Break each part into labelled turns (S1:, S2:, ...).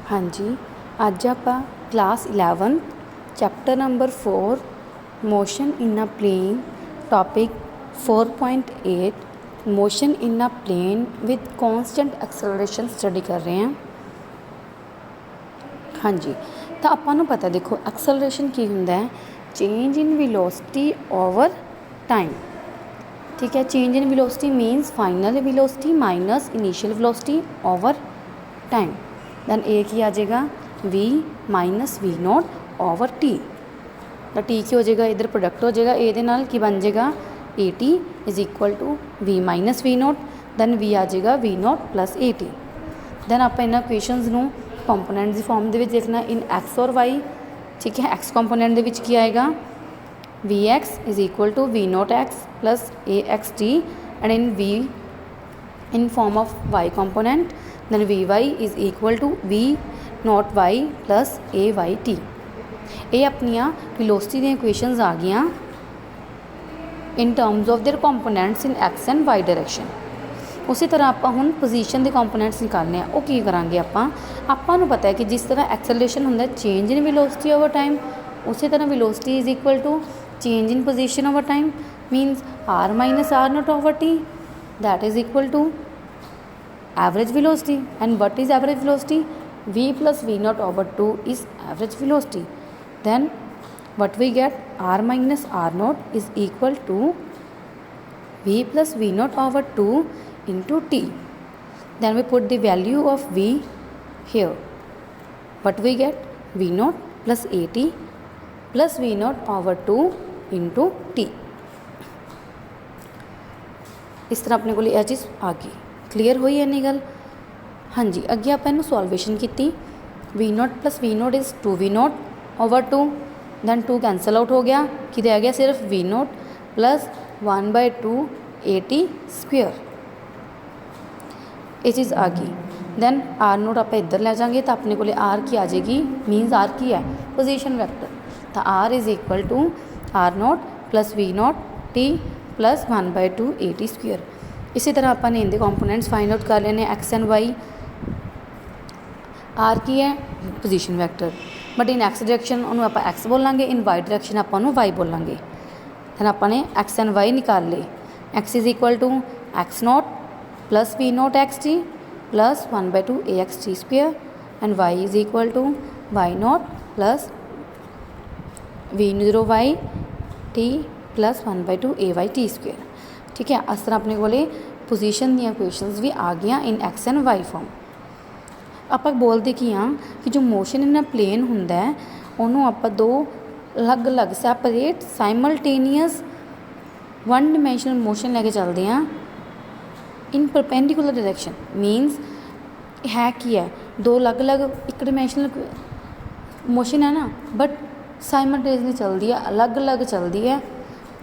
S1: हाँ जी, अज आप class 11 chapter number 4 motion in a plane topic 4.8 motion in a plane with constant acceleration study कर रहे हैं। हाँ जी, तो आपां नूं पता देखो एक्सेलरेशन की हुंदा है, change in velocity over time. ठीक है, change in velocity means final velocity minus initial velocity over time. Then a की आ जाएगा v minus v naught over t. तो टी की हो जाएगा, इधर प्रोडक्ट हो जाएगा ए दे नाल की बन जाएगा a t is equal to v minus v naught. Then v आ जाएगा v naught plus a t. Then आप इन्होंने इक्वेशनस नूं कंपोनेंट्स की फॉर्म दे विच लिखना इन एक्स और वाई। ठीक है, एक्स कंपोनेंट दे विच की आएगा v x is equal to v naught x plus a x t and in v in form of y component then vy is equal to v not y plus a y t। ये अपनिया velocity दी equations आ गई in terms of their components in x and y direction. उसी तरह आप हुण position के components निकालने वो की करांगे आपां नूं पता है कि जिस तरह एक्सेलरेशन हुंदा change in velocity over time, उसी तरह velocity is equal to change in position over time means r minus r naught over t that is equal to average velocity। and what is average velocity? v plus v naught over 2 is average velocity। then what we get, r minus r naught is equal to v plus v naught over 2 into t। then we put the value of v here, what we get, v naught plus at plus v naught over 2 into t। इस तरह अपने को यह चीज़ आ गई, clear हुई है नहीं गल। हाँ जी, अगे आप इन्हू सॉल्वेशन की v naught plus v naught is 2v naught over 2। Then 2 cancel out हो गया, कि रह गया सिर्फ v naught plus 1/2 a t square. ये चीज़ आ गई। दैन आर नोट आप इधर ले जाएंगे तो अपने को आर की आ जाएगी, मीनस आर की है पोजीशन वेक्टर। तो r is equal to r naught plus v naught t plus 1/2 a t square. इसी तरह आपने इनके कंपोनेंट्स फाइंड आउट कर लेने एक्स एंड वाई। आर की है position vector, but in x direction उन्होंने आप एक्स बोलांगे, इन वाई डायरैक्शन आप वाई बोलांगे। दैन आपने एक्स एंड वाई निकाल ले। X is equal to x naught plus v naught x t plus 1/2 a x t square and y is equal to y naught plus v 0 y t plus 1/2 a y t square. ठीक है, इस तरह अपने को position दी equations भी आ गई इन x and Y form. आप बोलते की हाँ कि जो मोशन इन प्लेन हुंदा है उन्होंने आप दो अलग अलग separate simultaneous one dimensional motion लैके चलते हैं इन परपेंडिकुलर डायरैक्शन। मीनस है कि है दो अलग अलग एक डिमेंशनल मोशन है ना, बट साइमल्टेनियसली चलती है, अलग अलग चलती है।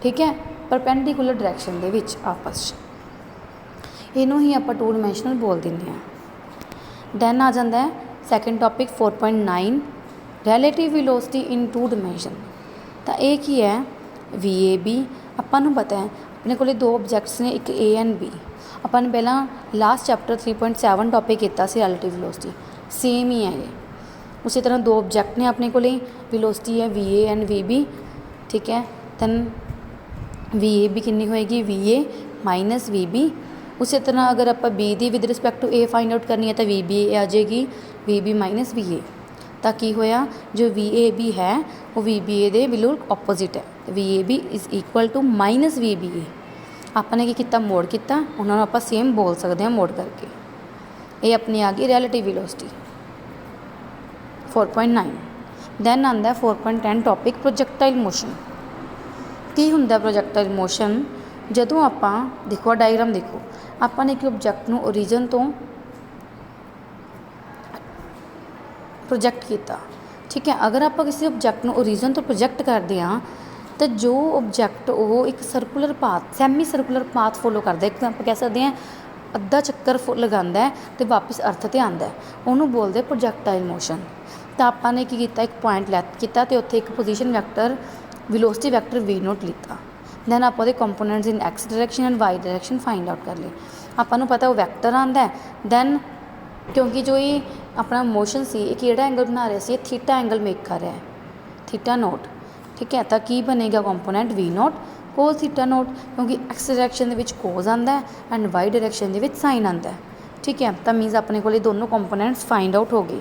S1: ठीक है, परपेंडिकुलर डायरैक्शन दे विच आपस इनू ही आप टू डिमेंशनल बोल देंगे हैं। दैन आ जाता है second topic 4.9 relative velocity in two dimension. तो ये की है वी ए बी। आपू पता है अपने को दो ऑब्जैक्ट्स ने, एक ए एंड बी। अपन पहला लास्ट चैप्टर 3.7 टॉपिक किया रिलेटिव वेलोसिटी, सेम ही है ये। उसी तरह दो ऑब्जैक्ट ने अपने को वेलोसिटी है v a and v b. ठीक है, दैन वी ए बी कितनी होएगी, v a minus v b. उसी तरह अगर आप बी दी with respect to a find out करनी है तो वी बी ए आ जाएगी v b minus v a. तो की होया जो वी ए बी है वो वी बी ए दे बिल्कुल ऑपोजिट है। V a b is equal to minus v b a. आपने की किया, मोड़ किया, उन्होंने आप सेम बोल सकते हैं मोड़ करके। ये अपनी आ गई रिलेटिव वेलोसिटी 4.9। दैन आता है 4.10 टॉपिक प्रोजेक्टाइल मोशन। की हुंदा प्रोजेक्टाइल मोशन, जदों आप देखो डायग्राम देखो, आपने एक ऑब्जैक्ट नूं ओरिजिन तो प्रोजेक्ट किया। ठीक है, अगर आप किसी ऑब्जैक्ट नूं ओरिजिन तो प्रोजेक्ट करते हैं तो जो ऑब्जैक्ट वो एक circular path semi circular path follow करता है। एक आप कह सकते हैं अद्धा चक्कर लगाता है तो वापस अर्थ पर आता है, उन्होंने बोलते प्रोजेक्टाइल मोशन। तो आपने की किया, एक पॉइंट लैत किया तो उत्थे एक position vector velocity vector v naught लिता। दैन आप components in x direction and y direction find out कर ले। आपको पता वो वैक्टर आता है, दैन क्योंकि जो ये अपना मोशन सी ये किहड़ा एंगल बना रहा सी, थीटा एंगल मेक कर रहा है, थीटा नोट। ठीक है, तो की बनेगा component v naught cos theta naught, क्योंकि एक्स डायरैक्शन दे कोस आंदा है एंड वाई डायरैक्शन दे साइन आंदा है। ठीक है, तो मीनस अपने को दोनों कंपोनेंट्स फाइंड आउट हो गए।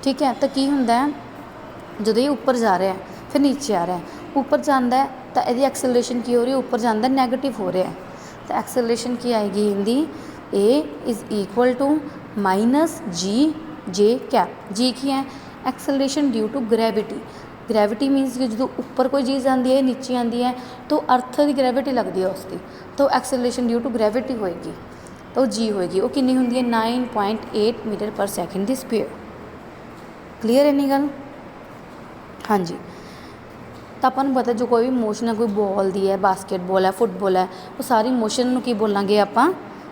S1: ठीक है, तो की हुंदा है जो ये उपर जा रहा है फिर नीचे आ रहा है, ऊपर जाता है तो यदि एक्सेलरेशन की हो रही है, ऊपर जाता है नैगेटिव हो रहा है, तो एक्सेलरेशन की आएगी इनकी a is equal to minus g j cap. G की है acceleration due to gravity. Gravity means कि जो ऊपर कोई चीज़ आती है नीचे आती है तो अर्थ की ग्रैविटी लगती है उसकी, तो एक्सेलरेशन ड्यू टू ग्रैविटी होएगी, तो जी होएगी वो कितनी होंगी 9.8 मीटर पर सैकेंड दी स्पीड। क्लीयर है नहीं गल? हाँ जी, तो अपन पता जो कोई भी मोशन है, कोई बॉल दी है, बास्केटबॉल है, फुटबॉल है, वो सारी मोशन की बोलेंगे आप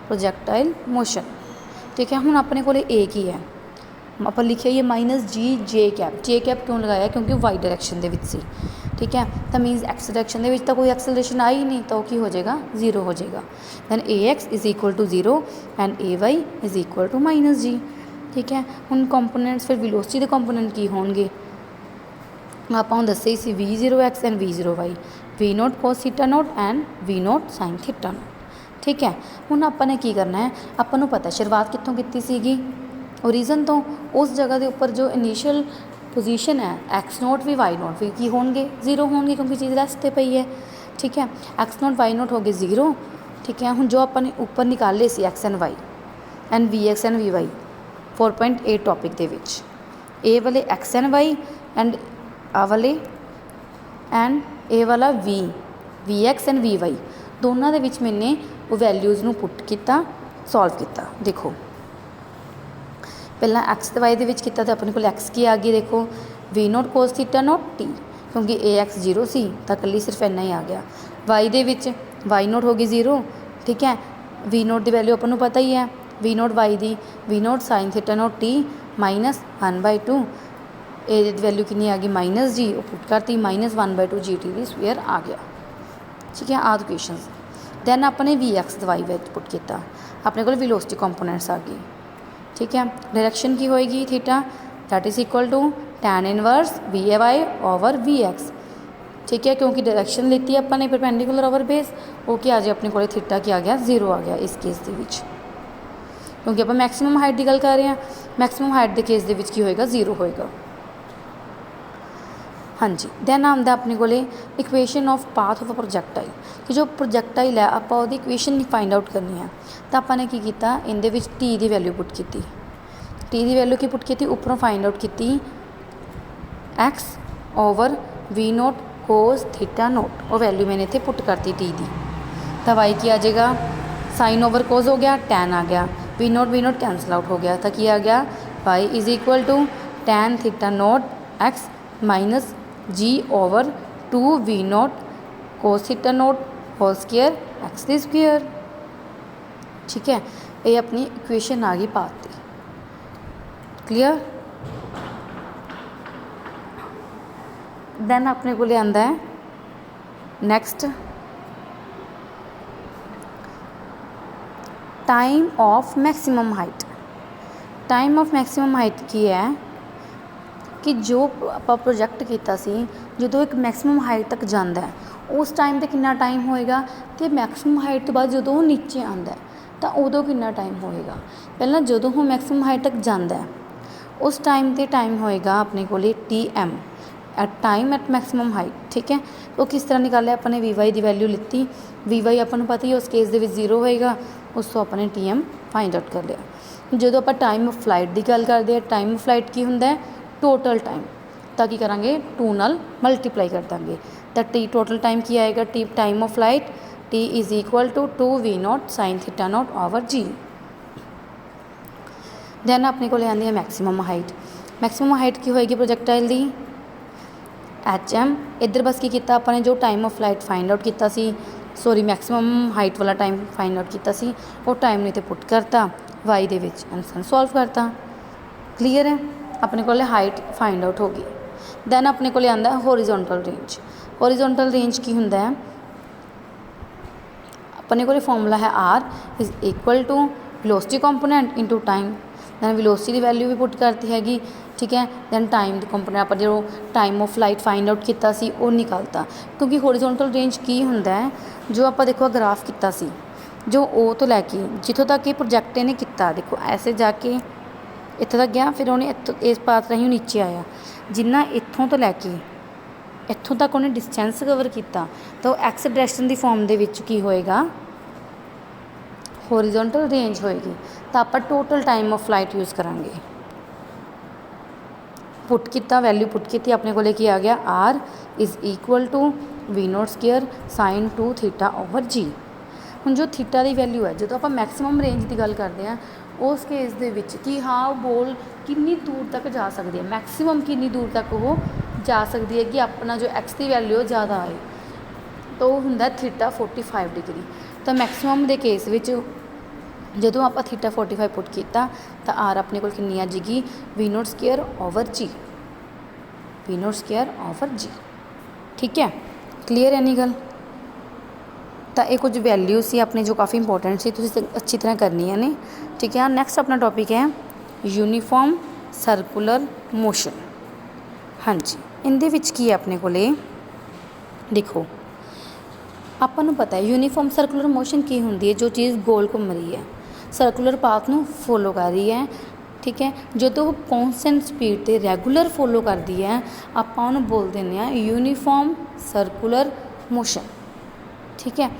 S1: प्रोजैक्टाइल मोशन। ठीक है, हुण अपने को ए की है, आप लिखे ये माइनस जी जे कैप। जे कैप क्यों लगाया? क्योंकि वाई डायरैक्शन दे विच सी। ठीक है, तो मीनस एक्स डायरैक्शन दे विच तो कोई एक्सेलरेशन आई ही नहीं, तो की हो जाएगा जीरो हो जाएगा। Then a x is equal to zero and a y is equal to minus g. ठीक है, हुण कंपोनेंट्स फिर वेलोसिटी के कंपोनेंट की होंगे आप दसे सी v zero x and v zero y, v naught cos theta naught and v naught sine theta naught. ठीक है, हुण आपने की करना है, आपको पता शुरुआत कितों की सीगी ओरिजन तो, उस जगह के उपर जो इनिशियल पोजीशन है एक्स नोट भी वाई नोट भी की होंगे जीरो होंगे, क्योंकि चीज़ रेस्ट पे पई है। ठीक है, एक्स नोट वाई नोट हो गए जीरो। ठीक है, हुण जो अपने ऊपर निकाले सी x and v x and v y 4.8 topic के विच ए वाले एक्स एंड वाई एंड आ वाले एंड ए वाला v x and v y दोनों के विच मैंने वो वैल्यूज़ नू पुट किया, सॉल्व किया। देखो पहला एक्स तो वाई के किया तो अपने को एक्स की आ गई, देखो v naught cos theta naught t, क्योंकि ए एक्स जीरो सी तो कली सिर्फ इन्ना ही आ गया। वाई दे विच वाई नोट हो गई जीरो। ठीक है, वी नोट की वैल्यू अपन पता ही है, वी नोट वाई दी v naught sine theta naught t minus 1/2, a value कितनी आ गई माइनस जी, वो पुट करती माइनस 1/2 जी टी दी स्क्वेयर आ गया। ठीक है, आद इक्वेशन दैन अपने वी एक्स दवाई पुट किया, अपने को वेलोसिटी कंपोनेंट्स आ गई। ठीक है, डायरैक्शन की होएगी theta that is equal to tan inverse v a y over v x. ठीक है, क्योंकि डायरैक्शन लेती है अपने परपेंडिकुलर ओवर बेस, वो क्या आ जाए अपने को थीटा क्या आ गया जीरो आ गया इस केस के विच, क्योंकि आप मैक्सिमम हाइट की गल कर रहे हैं, मैक्सिमम हाइट के केस के की होएगा जीरो होएगा। हाँ जी, दैन आंदा अपने को equation of path of a projectile, कि जो प्रोजैक्टाइल है आप इक्वेशन फाइंड आउट करनी है, तो आपने की किया इनदे विच टी की वैल्यू पुट की, टी की वैल्यू की पुट की उपरों फाइंड आउट की x over v naught cos theta naught, वो वैल्यू मैंने इतने पुट करती टी की, तो वाई की आ जाएगा साइन ओवर कोस हो गया, टैन आ गया, वी नोट कैंसल आउट हो गया, तो की आ गया y is equal to tan theta naught x minus g over 2 v naught cos theta naught whole square x दी स्क्वायर। ठीक है, ये अपनी इक्वेशन आ गई पाथ की। क्लियर? दैन अपने को आंदा है next time of maximum height. Time of maximum height की है कि जो आप प्रोजैक्ट किया जो एक मैक्सिमम हाइट तक जाता है उस टाइम पर कितना टाइम होएगा, तो मैक्सिमम हाइट तो बाद जो नीचे आता है तो उदों कितना टाइम होएगा। पहला जो मैक्सिमम हाइट तक जाता है उस टाइम पर टाइम होएगा अपने को t m at time at maximum height. ठीक है, तो किस तरह निकालिया अपने वी वाई की वैल्यू लीती, वी वाई अपन पता ही उस केस के जीरो होएगा, उस तो अपने टी एम फाइंड आउट कर लिया। जो आप टाइम ऑफ फ्लाइट की गल करते हैं, टाइम ऑफ फ्लाइट की होंगे टोटल टाइम, तो की करा टू नाल मल्टीप्लाई कर देंगे, तो टी टोटल टाइम की आएगा t time of flight t is equal to 2 v naught sine theta naught over g. Then अपने को आती है मैक्सिमम हाइट। मैक्सिमम हाइट की होएगी प्रोजैक्टाइल की एच एम। इधर बस की किया अपने जो time of flight find out किया, सॉरी मैक्सिमम हाइट वाला टाइम फाइंड आउट किया, वो टाइम ने तो पुट करता वाई दे विच आंसर सॉल्व करता। क्लीयर है, अपने को हाइट फाइंड आउट होगी। दैन अपने को आंदा होरिजोनटल रेंज। होरिजोनटल रेंज की होंदा है अपने को फॉर्मूला है r is equal to velocity component into time. Then velocity की वैल्यू भी पुट करती हैगी, ठीक है। दैन टाइम द कंपोनेंट आप जो time of flight find out किया सी वो निकालता, क्योंकि होरिजोनटल रेंज की होंदा है जो आप देखो ग्राफ किया सी, जो ओ तो लैके जितों तक ये प्रोजैक्ट इन्हें किया, देखो ऐसे जाके इत्थों तक गया, फिर उन्हें इस पाथ राही नीचे आया, जिन्ना इत्थों तो लैके इत्थों तक उन्हें डिस्टेंस कवर किया, तो एक्स डायरैक्शन की फॉर्म के विच की होएगा, होरिजोनटल रेंज होएगी। तो आप total time of flight use करांगे। पुट किया, वैल्यू पुट की, अपने को की आ गया r is equal to v naught square sine 2 theta over g. हुण जो थीटा की वैल्यू है, जो आप मैक्सीमम रेंज की गल करते हैं उस केस दे विच कि हाँ वो बॉल कितनी दूर तक जा सकती है, मैक्सीमम कितनी दूर तक वो जा सकती है कि अपना जो एक्स की वैल्यू ज़्यादा आए, तो होंदा थीटा 45 डिग्री। तो मैक्सीमम के केस विच जो आप थीटा 45 पुट किया, तो आर अपने को कितनी आ जाएगी, v naught square over g, v naught square over g, ठीक है। क्लीयर है नहीं गल। तो ये कुछ वैल्यू सी अपने जो काफ़ी इंपॉर्टेंट सी, तुसीं अच्छी तरह करनी है ने, ठीक है। नैक्सट अपना टॉपिक है यूनीफॉर्म सर्कुलर मोशन। हाँ जी, इहदे विच की है अपने को देखो, आपां नूं पता है यूनीफॉर्म सर्कुलर मोशन की होंदी है, जो चीज़ गोल घूम रही है, सर्कुलर पाथ नूं फॉलो कर रही है, ठीक है। जो तो वो कॉन्सटेंट स्पीड ते रैगूलर फॉलो करती है, आपां उहनूं बोल दिंदे आ यूनीफॉर्म सर्कुलर मोशन, ठीक है।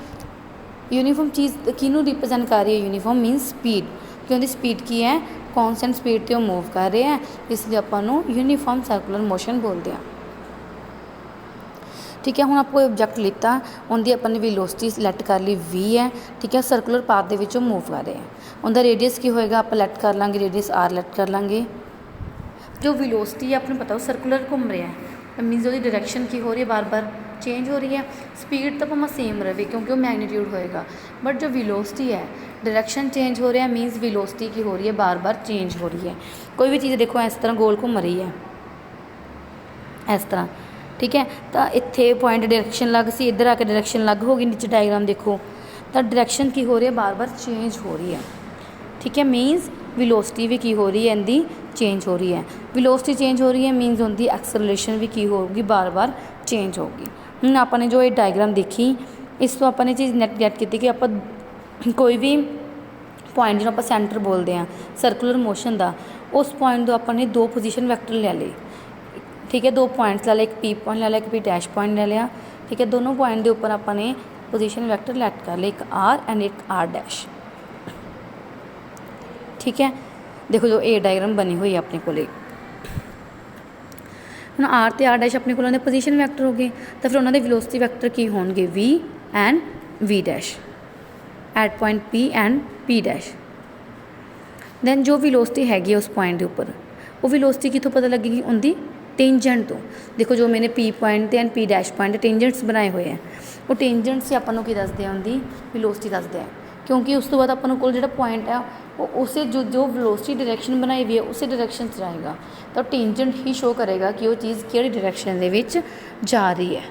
S1: यूनीफॉर्म चीज़ किनूं रिप्रजेंट कर रही है, यूनीफॉर्म मीनस स्पीड, क्योंकि स्पीड की है कॉन्सटेंट स्पीड ते मूव कर रहे हैं, इसलिए आपां नूं यूनीफॉर्म सर्कुलर मोशन बोलते हैं, ठीक है। हुण आप कोई ऑब्जैक्ट लिता, उनकी अपनी वेलोसिटी सिलैक्ट कर ली वी है, ठीक है, सर्कुलर पाथ के विचों मूव कर रहे हैं, उनका रेडियस की होएगा, आप लैट कर लाँगे, रेडियस आर लैट कर लाँगे। जो वेलोसिटी है आपको पता वो सर्कुलर घूम रहा है, मीनस उसकी डायरैक्शन की हो रही है, बार बार चेंज हो रही है, स्पीड तो भावें सेम रहे क्योंकि वो मैग्नीट्यूड होएगा, बट जो वेलोसिटी है डायरैक्शन चेंज हो रहा है, मीनस वेलोसिटी की हो रही है बार बार चेंज हो रही है। कोई भी चीज़ देखो इस तरह गोल घूम रही है इस तरह, ठीक है। तो इत्थे पॉइंट डायरैक्शन अलग सी, इधर आके डायरैक्शन अलग होगी, नीचे डायग्राम देखो तो डायरैक्शन की हो रही है बार बार चेंज हो रही है, ठीक है। मीनस वेलोसिटी भी की हो रही है, इनकी चेंज हो रही है, वेलोसिटी चेंज हो रही है मीनस उनकी एक्सेलरेशन भी की होगी, बार बार चेंज होगी। हम आपने जो ये डायग्राम देखी, इस तो आपने चीज़ नैट गैट की कि आप कोई भी पॉइंट जो आप सेंटर बोलते हैं सर्कुलर मोशन का, उस पॉइंट तो अपने दो पोजीशन वैक्टर ले ली, ठीक है, दो पॉइंट्स ले लिया, एक पी पॉइंट ले लिया, एक पी डैश पॉइंट ले लिया, ठीक है। दोनों पॉइंट के उपर अपने पोजीशन वैक्टर लैट कर लिया, एक आर एंड एक आर डैश, ठीक है। देखो जो ए डायग्राम बनी हुई है अपने को, हम आर तो आर डैश अपने को पोजीशन वैक्टर हो गए, तो फिर उन्होंने वेलोसिटी वैक्टर की होंगे v and v dash at point p and p dash. Then जो वेलोसिटी हैगी उस पॉइंट के उपर, वो वेलोसिटी कितों पता लगेगी, उनकी टेंजेंट तो। देखो जो मैंने P point and p dash point tangents बनाए हुए हैं, वो टेंजेंट्स से अपन की दसते हैं उनकी वेलोसिटी दसते हैं, क्योंकि उस तो बाद अपन को जो पॉइंट है वो उसे जो वेलोसिटी डायरैक्शन बनाई हुई है उस डायरैक्शन से जाएगा, तो टेंजेंट ही शो करेगा कि वो चीज़ किहड़ी डायरैक्शन दे विच जा रही है।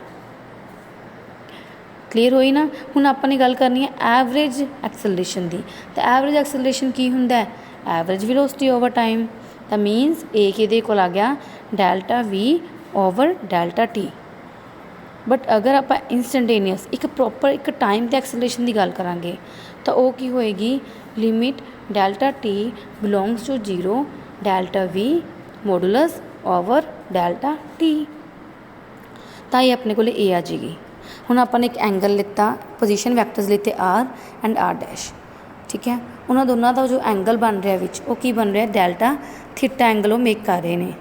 S1: क्लीयर हुई ना। हुण अपनी गल करनी है एवरेज एक्सेलरेशन की, तो एवरेज एक्सेलरेशन की हुंदा है, एवरेज वेलोसिटी ओवर टाइम, तो मीनस ए किहदे कोल आ गया delta v over delta T. But अगर आप इंस्टैंटेनियस एक प्रॉपर एक टाइम ते एक्सेलरेशन की गल करांगे, तो वो की होएगी limit delta t belongs to 0 delta v modulus over delta t, तो ये अपने को ए आ जाएगी। हुण अपन एक एंगल लिता, पोजीशन वैक्टर्स लिते आर एंड आर डैश, ठीक है। उन्होंने दोनों का जो एंगल बन रहा है वो की बन रहा है डेल्टा थीटा एंगल वो मेक कर रहे हैं।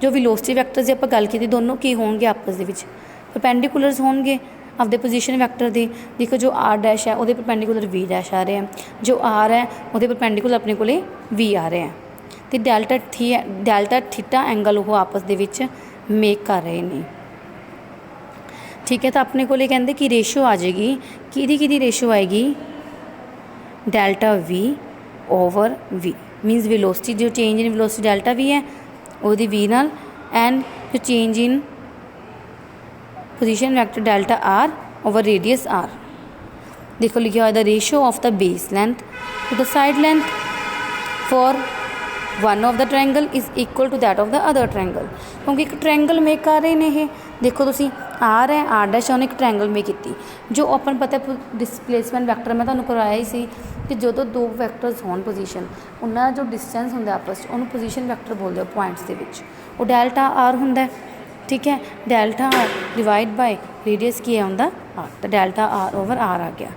S1: जो वेलोसिटी वैक्टर्स की आप गल की दोनों की होंगे आपस के परपेंडिकुलरस होंगे आपदे पोजीशन वैक्टर दे। देखो जो आर डैश है वो परपेंडिकुलर वी डैश आ रहे हैं, जो आर है वो परपेंडिकुलर अपने को वी आ रहे हैं, तो डेल्टा थीटा एंगल वो आपस के मेक कर रहे हैं, ठीक है। तो अपने को कहते कि रेशो आ जाएगी कि रेशो आएगी delta v over v, means velocity जो change in velocity delta v है वो वी नाल, एंड जो change in position vector delta r over radius r. देखो लिखा हुआ the ratio of the base length to the side length, for one of the triangle is equal to that of the other triangle, क्योंकि एक triangle make कर रहे हैं ये। देखो तुसी आर है, आर डैश उन्हें एक ट्रायंगल मेक की। जो अपन पता डिसप्लेसमेंट वैक्टर मैं तुहानूं करवाया ही सी कि जो दो वैक्टर्स होन पोजीशन उन्होंने जो डिस्टेंस होंगे आपस उन्होंने पोजीशन वैक्टर बोलते हो पॉइंट्स के विच, वो डेल्टा आर होंगे। ठीक है, delta R divide by radius की है उनका आर, तो डेल्टा आर ओवर आर आ गया।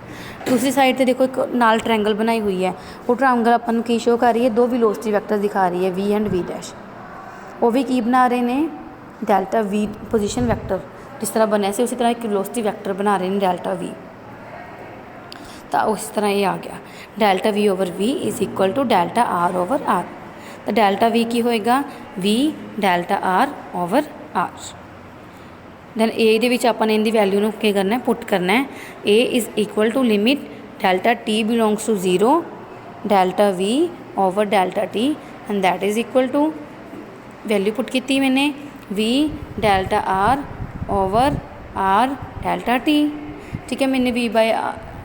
S1: दूसरी साइड पे देखो एक नाल ट्रायंगल बनाई हुई है, वो ट्रायंगल अपन की शो कर रही है, दो वेलोसिटी वैक्टर दिखा रही है वी एंड वी डैश। वो भी की बना रहे हैं डेल्टा वी पोजीशन वैक्टर, जिस तरह बनया से उसी तरह एक वेलोसिटी वैक्टर बना रहे हैं डेल्टा वी। तो उस तरह ये आ गया delta v over v is equal to delta r over r. तो डेल्टा वी की होएगा v delta r over r. Then ए दे अपन इनकी वैल्यू नूं की करना है, पुट करना है। A is equal to limit delta t belongs to 0 delta v over delta t and that is equal to value put की मैंने v delta r over r delta t. ठीक है, मैंने वी बाय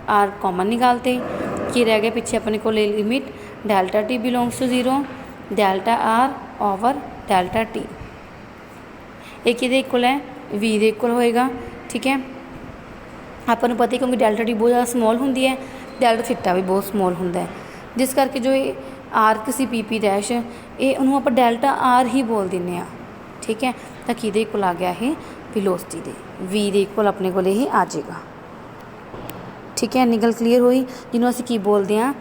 S1: आर कॉमन निकालते, कि रह गया पीछे अपने को limit delta t belongs to 0 delta r over delta t. एक किहदे इक्वल है, वी दे इक्वल होएगा। ठीक है, आपको पता ही क्योंकि डेल्टा टी बहुत ज़्यादा स्मॉल होंगी है, डेल्टा थीटा भी बहुत स्मॉल होंगे है, जिस करके जो ये arc c p p dash ये उन्होंने आप डेल्टा आर ही बोल दें। ठीक है, तो किहदे इक्वल आ गया है वेलोसिटी दे, वी दे इक्वल अपने को ही आ जाएगा। ठीक है, इन्नी गल क्लीयर हुई। जिन्होंने असीं की बोलते हैं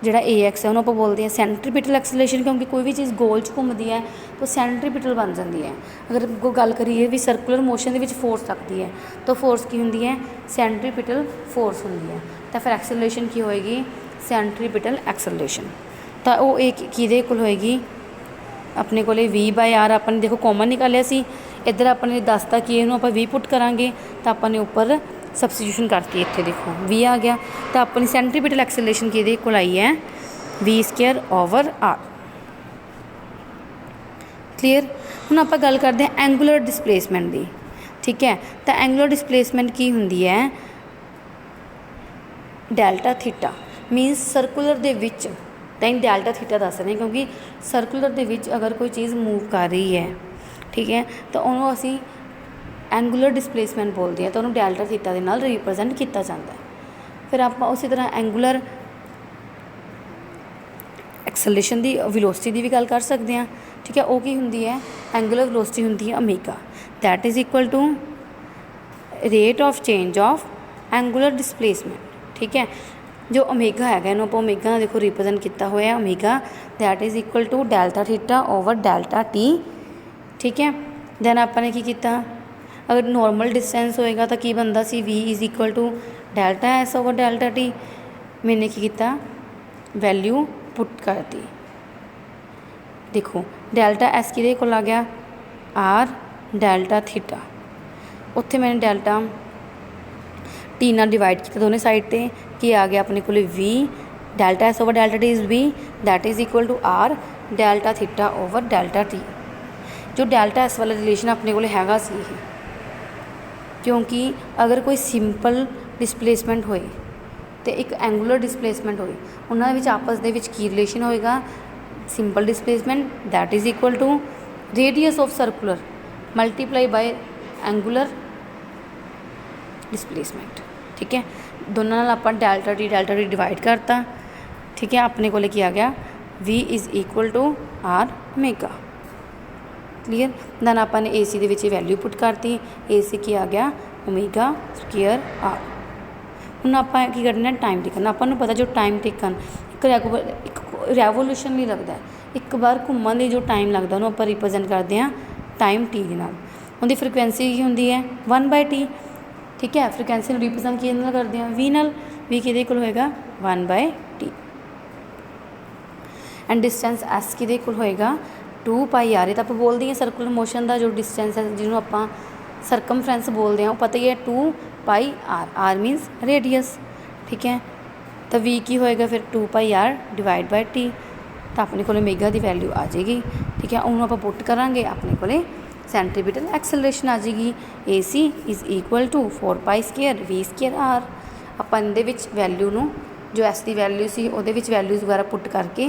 S1: जिहड़ा ए एक्स है उन्होंने आप बोलते हैं सेंट्रीपिटल एक्सलेशन, क्योंकि कोई भी चीज़ गोल च घूमती है तो सेंट्रीपिटल बन जाती है। अगर कोई गल करिए भी सर्कुलर मोशन के फोर्स लगती है तो फोर्स की होंगी है सेंट्रीपिटल फोर्स होंगी है, तो फिर एक्सलेशन की होएगी सेंट्रीपिटल एक्सलेशन। तो वो एक किहदे इक्वल होएगी अपने को वी बाय आर। अपन देखो कॉमन निकालिया सी, इधर अपने दसता कि इन्हों आप वी पुट करांगे तो अपने उपर सबस्टिट्यूशन करती, इतने देखो वी आ गया। तो अपनी सेंट्रीपिटल एक्सलेशन किहदे इक्वल आई है v square over r. Clear. हुण आपां गल करते हैं एंगूलर डिसप्लेसमेंट की। ठीक है, तो एंगूलर डिसप्लेसमेंट की हुंदी है डेल्टा थीटा, मीनस सर्कुलर दे विच तैं डेल्टा थीटा दस रहे, क्योंकि सर्कुलर दे विच अगर कोई चीज़ मूव कर रही है, ठीक है, तो उन्होंने असी एंगूलर डिसप्लेसमेंट बोलते हैं, तो उन्होंने डेल्टा थीटा के नाल रिप्रजेंट किया जाता है। फिर आप उसी तरह एंगूलर एक्सलेशन की वेलोसिटी की भी गल कर सकते हैं। ठीक है, वो की होंगी है एंगूलर वेलोसिटी होंगी है omega, that is equal to rate of change of angular displacement. ठीक है, जो ओमेगा है इन्हों आप ओमेगा देखो रिप्रजेंट किया हुआ omega, that is equal to delta theta over delta t. ठीक है, दैन आपने की किया, अगर नॉर्मल डिस्टेंस होएगा तो की बनता सी v is equal to delta s over delta t. मैंने की किया वैल्यू पुट कर दी, देखो डेल्टा एस किहदे कोल आ गया आर डेल्टा थीटा, उत्थे मैंने डेल्टा टी नाल डिवाइड किया दोनों साइड पे, कि आ गया अपने को v delta s over delta t is v that is equal to r delta theta over delta t. जो डेल्टा एस वाला रिलेशन अपने को हैगा सी, क्योंकि अगर कोई सिंपल डिसप्लेसमेंट होए तो एक एंगूलर डिसप्लेसमेंट होए, उन्होंने विच आपस दे विच की रिलेशन होएगा simple displacement that is equal to radius of circular multiply by angular displacement. ठीक है, दोनों नाल आप डेल्टा टी डिवाइड करता। ठीक है, अपने को की आ गया v is equal to r omega. Clear. Then आपने ए सी के वैल्यू पुट करती, ए सी की आ गया ओमेगा स्क्वेयर आर। हुण आपां की करना टाइम टेकन, आपां नूं पता जो टाइम टेकन एक रेवोल्यूशन नहीं लगता, एक बार घूमन की जो टाइम लगता उन्होंने आप रिप्रजेंट करते हैं टाइम टी के नाल। उनकी फ्रिक्वेंसी की होंगी है 1/t। ठीक है, फ्रिक्वेंसी रिप्रजेंट कि करते हैं वी नाल, वी कि होएगा 1/t एंड डिस्टेंस एस कि होएगा 2πr। तो आप बोलते हैं सर्कुलर मोशन का जो डिस्टेंस है जिन्होंने आप सरकमफ्रेंस बोलते हैं वो पता ही है 2πr, आर मीनस रेडियस। ठीक है, तो वी की होएगा फिर 2πr डिवाइड बाय टी, तो अपने को ओमेगा की वैल्यू आ जाएगी। ठीक है, उन्होंने आप पुट करांगे अपने को सेंट्रीपिटल एक्सलरेशन आ जाएगी a c is equal to 4π square v square r. अपन दे विच वैल्यू नूं जो एस की वैल्यू सी उहदे विच वैल्यूज़ वगैरह पुट करके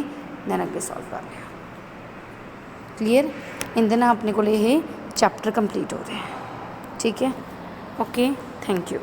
S1: दैन अगे सॉल्व कर लिया। क्लीयर, इनके नाल अपने को ये चैप्टर कंप्लीट हो रहा है। ठीक है, ओके, थैंक यू।